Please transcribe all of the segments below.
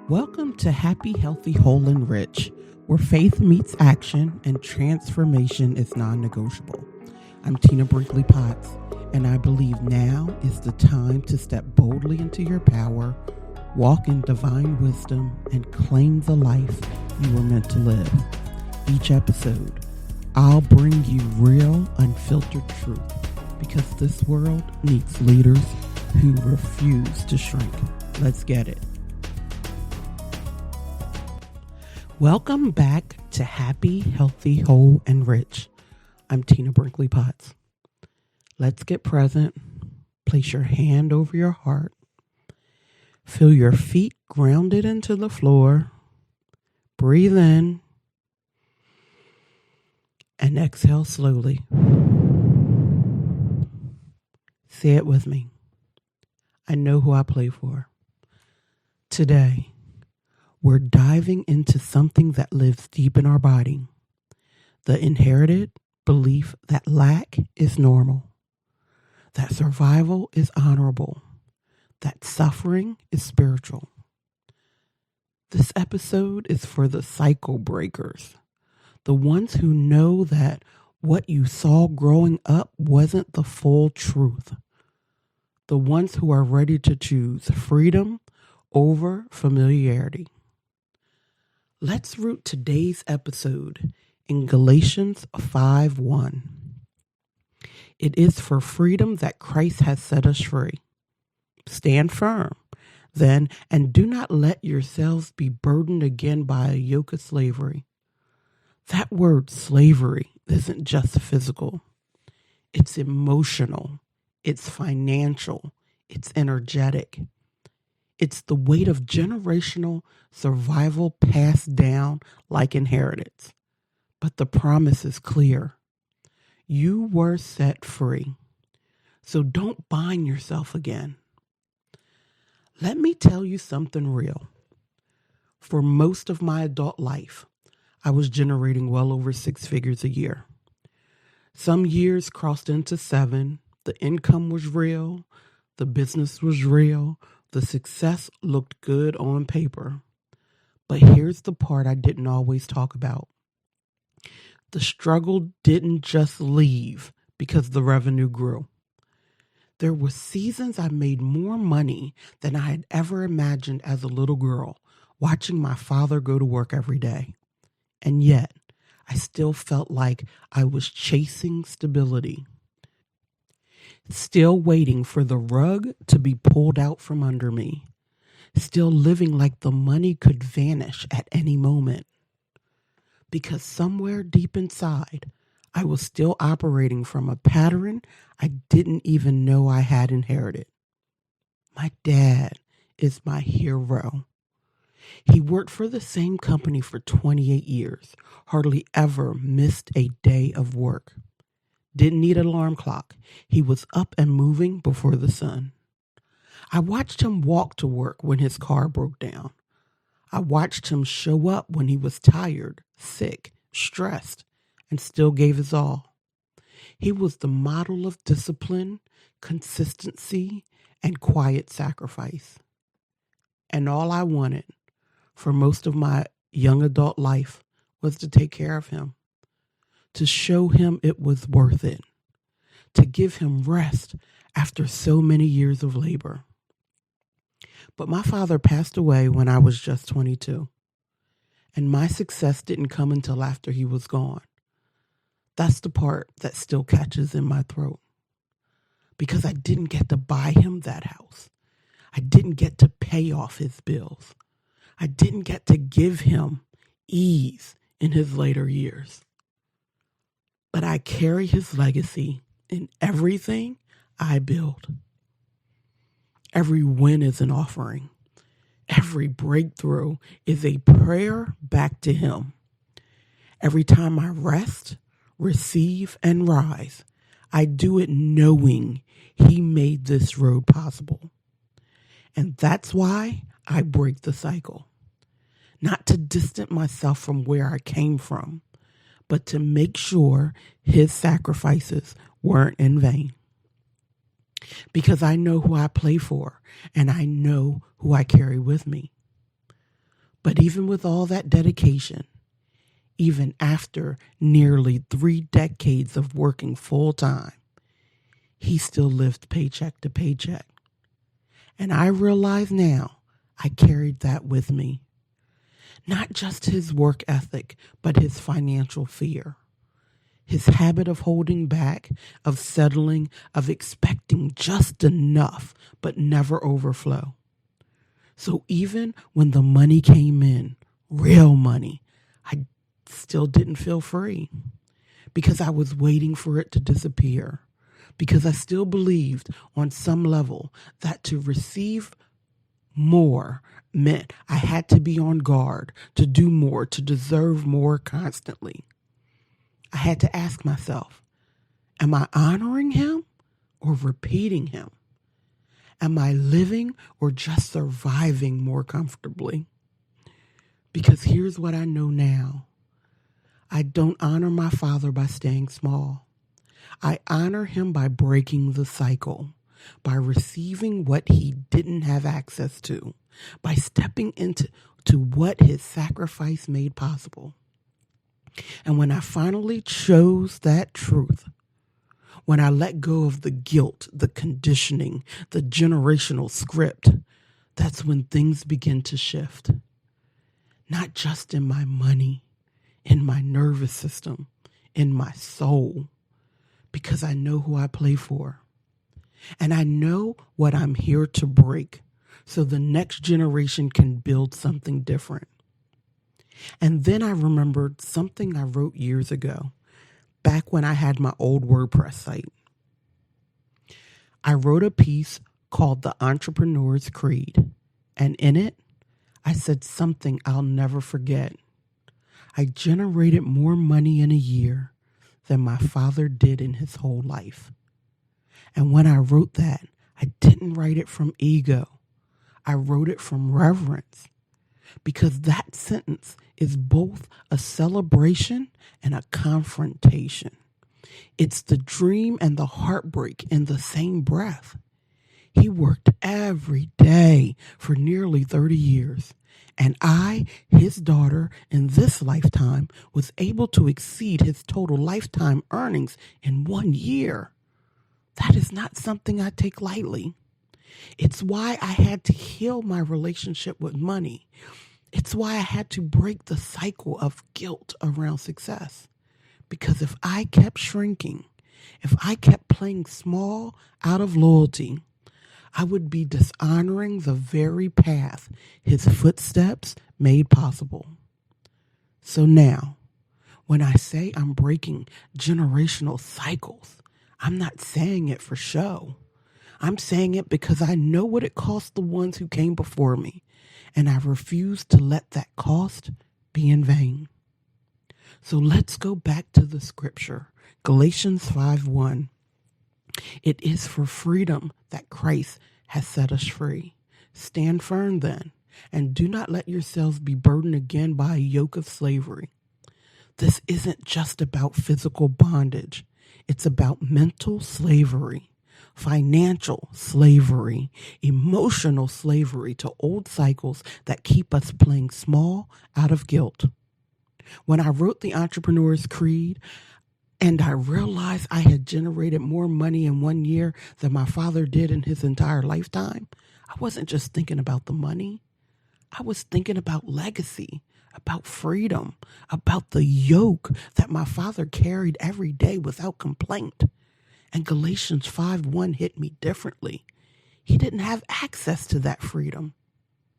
Welcome to Happy, Healthy, Whole, and Rich, where faith meets action and transformation is non-negotiable. I'm Tina Brinkley Potts, and I believe now is the time to step boldly into your power, walk in divine wisdom, and claim the life you were meant to live. Each episode, I'll bring you real, unfiltered truth, because this world needs leaders who refuse to shrink. Let's get it. Welcome back to Happy, Healthy, Whole, and Rich. I'm Tina Brinkley Potts. Let's get present. Place your hand over your heart. Feel your feet grounded into the floor. Breathe in and exhale slowly. Say it with me. I know who I play for. Today, we're diving into something that lives deep in our body. The inherited belief that lack is normal, that survival is honorable, that suffering is spiritual. This episode is for the cycle breakers, the ones who know that what you saw growing up wasn't the full truth, the ones who are ready to choose freedom over familiarity. Let's root today's episode in Galatians 5:1. It is for freedom that Christ has set us free. Stand firm, then, and do not let yourselves be burdened again by a yoke of slavery. That word slavery isn't just physical. It's emotional. It's financial. It's energetic. It's the weight of generational survival passed down like inheritance. But the promise is clear. You were set free. So don't bind yourself again. Let me tell you something real. For most of my adult life, I was generating well over 6 figures a year. Some years crossed into 7. The income was real. The business was real. The success looked good on paper. But here's the part I didn't always talk about. The struggle didn't just leave because the revenue grew. There were seasons I made more money than I had ever imagined as a little girl, watching my father go to work every day. And yet, I still felt like I was chasing stability. Still waiting for the rug to be pulled out from under me. Still living like the money could vanish at any moment. Because somewhere deep inside, I was still operating from a pattern I didn't even know I had inherited. My dad is my hero. He worked for the same company for 28 years, hardly ever missed a day of work. Didn't need an alarm clock. He was up and moving before the sun. I watched him walk to work when his car broke down. I watched him show up when he was tired, sick, stressed, and still gave his all. He was the model of discipline, consistency, and quiet sacrifice. And all I wanted for most of my young adult life was to take care of him, to show him it was worth it, to give him rest after so many years of labor. But my father passed away when I was just 22, and my success didn't come until after he was gone. That's the part that still catches in my throat, because I didn't get to buy him that house. I didn't get to pay off his bills. I didn't get to give him ease in his later years. But I carry his legacy in everything I build. Every win is an offering. Every breakthrough is a prayer back to him. Every time I rest, receive, and rise, I do it knowing he made this road possible. And that's why I break the cycle. Not to distance myself from where I came from, but to make sure his sacrifices weren't in vain. Because I know who I play for, and I know who I carry with me. But even with all that dedication, even after nearly 3 decades of working full time, he still lived paycheck to paycheck. And I realize now I carried that with me. Not just his work ethic, but his financial fear. His habit of holding back, of settling, of expecting just enough, but never overflow. So even when the money came in, real money, I still didn't feel free because I was waiting for it to disappear. Because I still believed on some level that to receive more meant I had to be on guard, to do more, to deserve more constantly. I had to ask myself, am I honoring him or repeating him? Am I living or just surviving more comfortably? Because here's what I know now. I don't honor my father by staying small. I honor him by breaking the cycle, by receiving what he didn't have access to, by stepping into what his sacrifice made possible. And when I finally chose that truth, when I let go of the guilt, the conditioning, the generational script, that's when things begin to shift. Not just in my money, in my nervous system, in my soul, because I know who I play for. And I know what I'm here to break so the next generation can build something different. And then I remembered something I wrote years ago, back when I had my old WordPress site. I wrote a piece called The Entrepreneur's Creed, and in it, I said something I'll never forget. I generated more money in a year than my father did in his whole life. And when I wrote that, I didn't write it from ego. I wrote it from reverence, because that sentence is both a celebration and a confrontation. It's the dream and the heartbreak in the same breath. He worked every day for nearly 30 years, and I, his daughter, in this lifetime, was able to exceed his total lifetime earnings in 1 year. That is not something I take lightly. It's why I had to heal my relationship with money. It's why I had to break the cycle of guilt around success. Because if I kept shrinking, if I kept playing small out of loyalty, I would be dishonoring the very path his footsteps made possible. So now, when I say I'm breaking generational cycles, I'm not saying it for show. I'm saying it because I know what it cost the ones who came before me, and I refuse to let that cost be in vain. So let's go back to the scripture, Galatians 5:1. It is for freedom that Christ has set us free. Stand firm then, and do not let yourselves be burdened again by a yoke of slavery. This isn't just about physical bondage. It's about mental slavery, financial slavery, emotional slavery to old cycles that keep us playing small out of guilt. When I wrote the Entrepreneur's Creed, and I realized I had generated more money in 1 year than my father did in his entire lifetime, I wasn't just thinking about the money. I was thinking about legacy, about freedom, about the yoke that my father carried every day without complaint. And Galatians 5:1 hit me differently. He didn't have access to that freedom,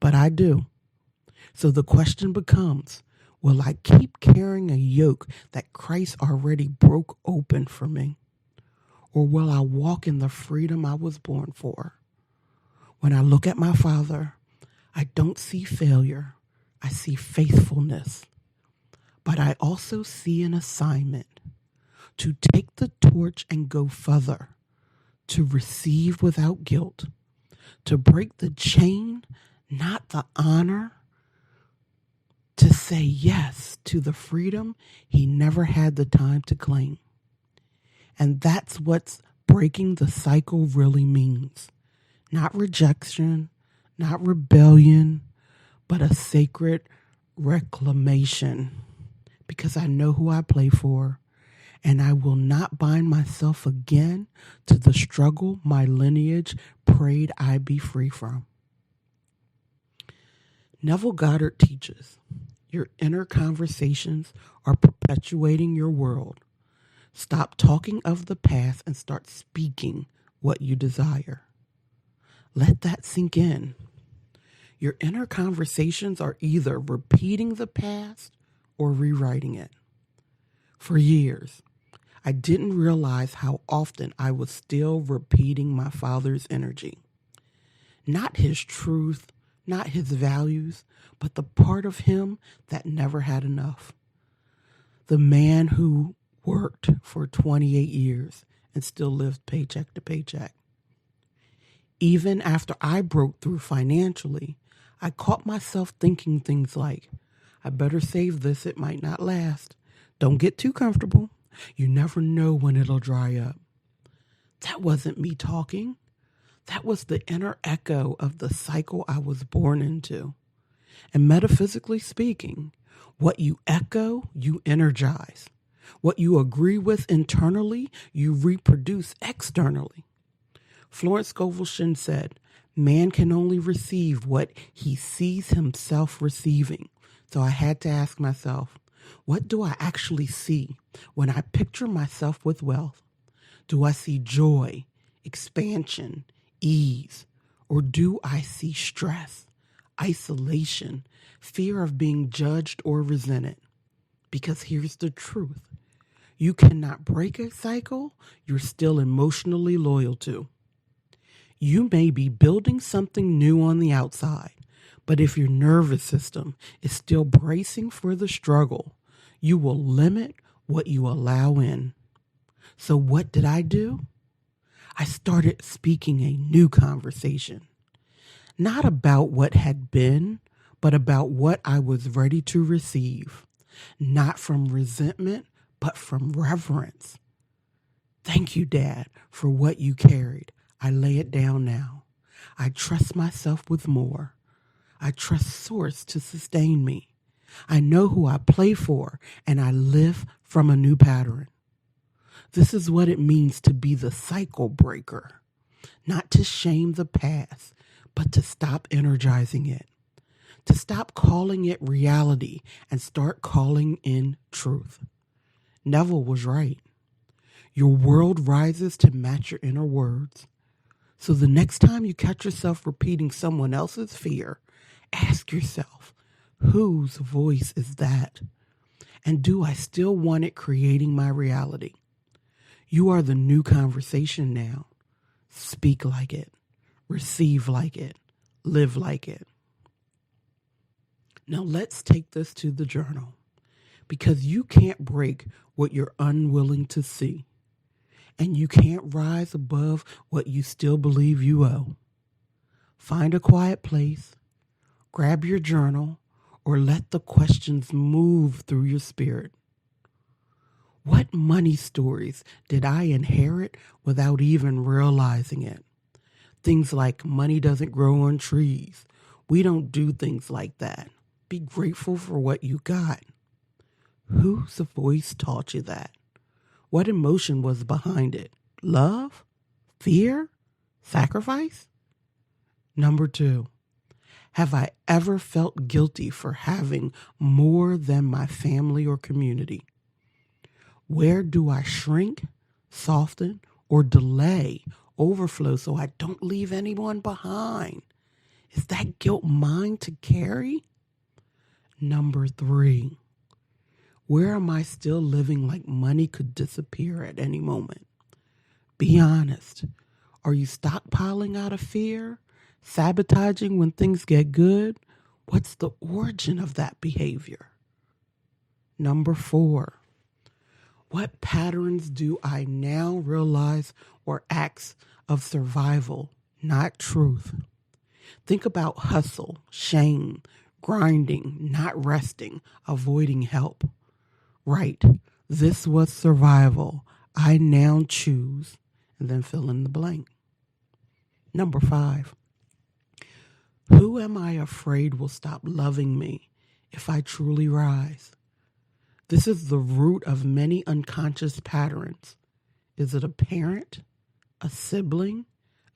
but I do. So the question becomes, will I keep carrying a yoke that Christ already broke open for me? Or will I walk in the freedom I was born for? When I look at my father, I don't see failure. I see faithfulness. But I also see an assignment to take the torch and go further, to receive without guilt, to break the chain, not the honor, to say yes to the freedom he never had the time to claim. And that's what breaking the cycle really means. Not rejection, not rebellion, but a sacred reclamation, because I know who I play for, and I will not bind myself again to the struggle my lineage prayed I be free from. Neville Goddard teaches, your inner conversations are perpetuating your world. Stop talking of the past and start speaking what you desire. Let that sink in. Your inner conversations are either repeating the past or rewriting it. For years, I didn't realize how often I was still repeating my father's energy. Not his truth, not his values, but the part of him that never had enough. The man who worked for 28 years and still lived paycheck to paycheck. Even after I broke through financially, I caught myself thinking things like, I better save this, it might not last. Don't get too comfortable. You never know when it'll dry up. That wasn't me talking. That was the inner echo of the cycle I was born into. And metaphysically speaking, what you echo, you energize. What you agree with internally, you reproduce externally. Florence Scovel Shinn said, man can only receive what he sees himself receiving. So I had to ask myself, what do I actually see when I picture myself with wealth? Do I see joy, expansion, ease, or do I see stress, isolation, fear of being judged or resented? Because here's the truth. You cannot break a cycle you're still emotionally loyal to. You may be building something new on the outside, but if your nervous system is still bracing for the struggle, you will limit what you allow in. So what did I do? I started speaking a new conversation, not about what had been, but about what I was ready to receive, not from resentment, but from reverence. Thank you, Dad, for what you carried. I lay it down now. I trust myself with more. I trust Source to sustain me. I know who I play for, and I live from a new pattern. This is what it means to be the cycle breaker, not to shame the past, but to stop energizing it, to stop calling it reality and start calling in truth. Neville was right. Your world rises to match your inner words. So the next time you catch yourself repeating someone else's fear, ask yourself, whose voice is that? And do I still want it creating my reality? You are the new conversation now. Speak like it. Receive like it. Live like it. Now let's take this to the journal, because you can't break what you're unwilling to see, and you can't rise above what you still believe you owe. Find a quiet place, grab your journal, or let the questions move through your spirit. What money stories did I inherit without even realizing it? Things like money doesn't grow on trees. We don't do things like that. Be grateful for what you got. Whose voice taught you that? What emotion was behind it? Love? Fear? Sacrifice? Number 2, have I ever felt guilty for having more than my family or community? Where do I shrink, soften, or delay overflow so I don't leave anyone behind? Is that guilt mine to carry? Number 3, where am I still living like money could disappear at any moment? Be honest. Are you stockpiling out of fear? Sabotaging when things get good? What's the origin of that behavior? Number 4, what patterns do I now realize were acts of survival, not truth? Think about hustle, shame, grinding, not resting, avoiding help. Right, this was survival. I now choose, and then fill in the blank. Number 5, Who am I afraid will stop loving me if I truly rise? This is the root of many unconscious patterns. Is it a parent, a sibling,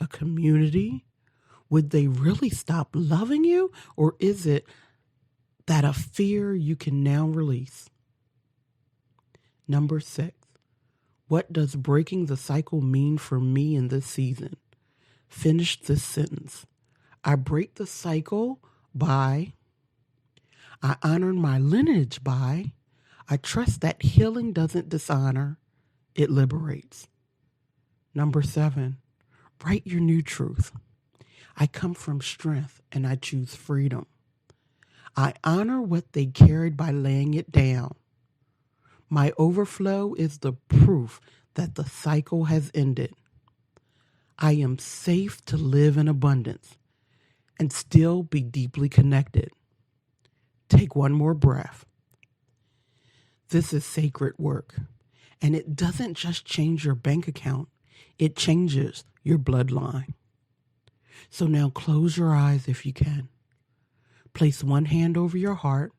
a community? Would they really stop loving you? Or is it that a fear you can now release? Number 6, what does breaking the cycle mean for me in this season? Finish this sentence. I break the cycle by, I honor my lineage by, I trust that healing doesn't dishonor, it liberates. Number 7, write your new truth. I come from strength and I choose freedom. I honor what they carried by laying it down. My overflow is the proof that the cycle has ended. I am safe to live in abundance and still be deeply connected. Take one more breath. This is sacred work, and it doesn't just change your bank account, it changes your bloodline. So now close your eyes if you can. Place one hand over your heart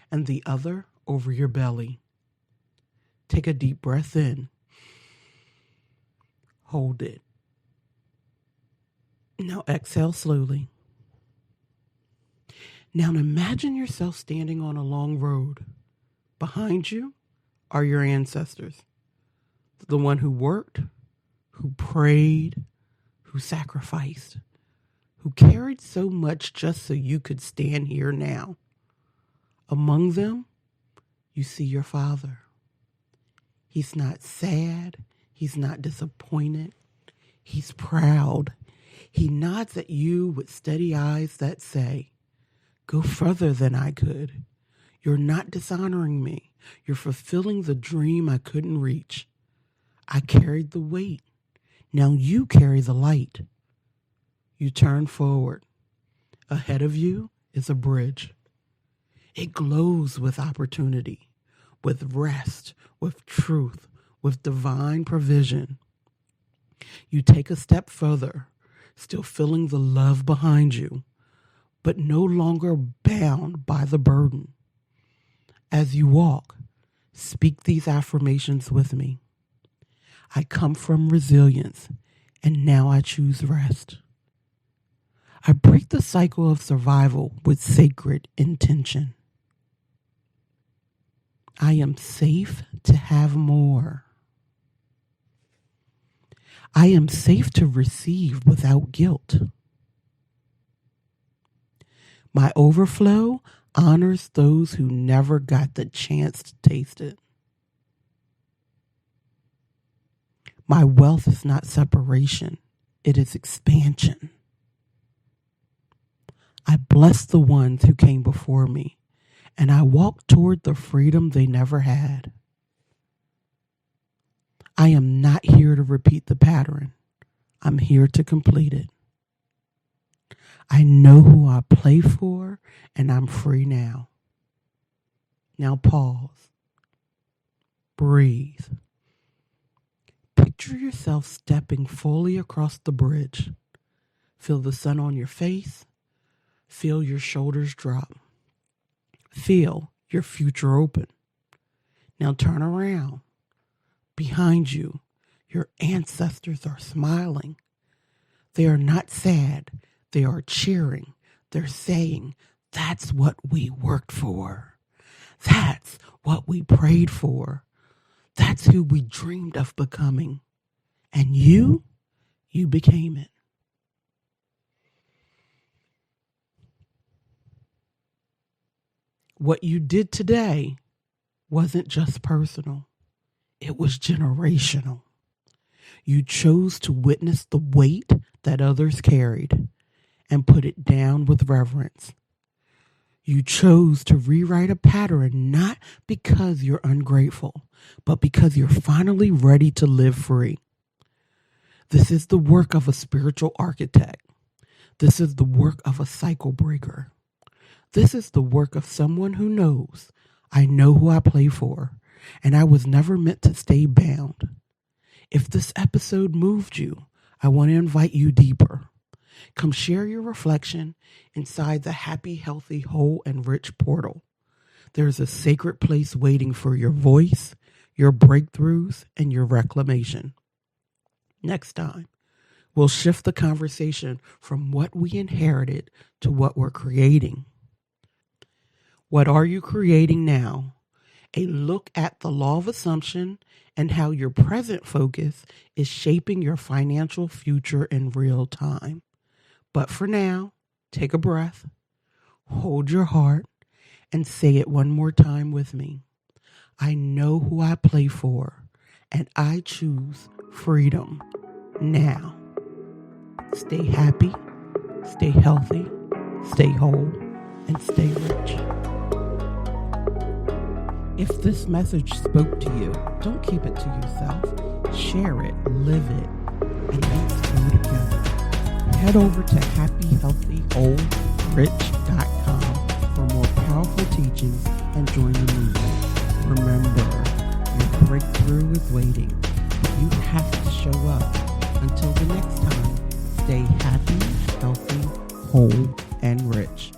and the other over your belly. Take a deep breath in. Hold it. Now exhale slowly. Now imagine yourself standing on a long road. Behind you are your ancestors. The one who worked, who prayed, who sacrificed, who carried so much just so you could stand here now. Among them, you see your father. He's not sad. He's not disappointed. He's proud. He nods at you with steady eyes that say, go further than I could. You're not dishonoring me. You're fulfilling the dream I couldn't reach. I carried the weight. Now you carry the light. You turn forward. Ahead of you is a bridge. It glows with opportunity, with rest, with truth, with divine provision. You take a step further, still feeling the love behind you, but no longer bound by the burden. As you walk, speak these affirmations with me. I come from resilience, and now I choose rest. I break the cycle of survival with sacred intention. I am safe to have more. I am safe to receive without guilt. My overflow honors those who never got the chance to taste it. My wealth is not separation, it is expansion. I bless the ones who came before me, and I walk toward the freedom they never had. I am not here to repeat the pattern. I'm here to complete it. I know who I play for, and I'm free now. Now pause. Breathe. Picture yourself stepping fully across the bridge. Feel the sun on your face. Feel your shoulders drop. Feel your future open. Now turn around. Behind you, your ancestors are smiling. They are not sad. They are cheering. They're saying, that's what we worked for. That's what we prayed for. That's who we dreamed of becoming. And you became it. What you did today wasn't just personal. It was generational. You chose to witness the weight that others carried and put it down with reverence. You chose to rewrite a pattern not because you're ungrateful, but because you're finally ready to live free. This is the work of a spiritual architect. This is the work of a cycle breaker. This is the work of someone who knows, I know who I play for, and I was never meant to stay bound. If this episode moved you, I want to invite you deeper. Come share your reflection inside the happy, healthy, whole, and rich portal. There's a sacred place waiting for your voice, your breakthroughs, and your reclamation. Next time, we'll shift the conversation from what we inherited to what we're creating. What are you creating now? A look at the law of assumption and how your present focus is shaping your financial future in real time. But for now, take a breath, hold your heart, and say it one more time with me. I know who I play for, and I choose freedom now. Stay happy, stay healthy, stay whole, and stay rich. If this message spoke to you, don't keep it to yourself. Share it, live it, and let's grow together. Head over to happyhealthywholerich.com for more powerful teachings and join the movement. Remember, your breakthrough is waiting. You have to show up. Until the next time, stay happy, healthy, whole, and rich.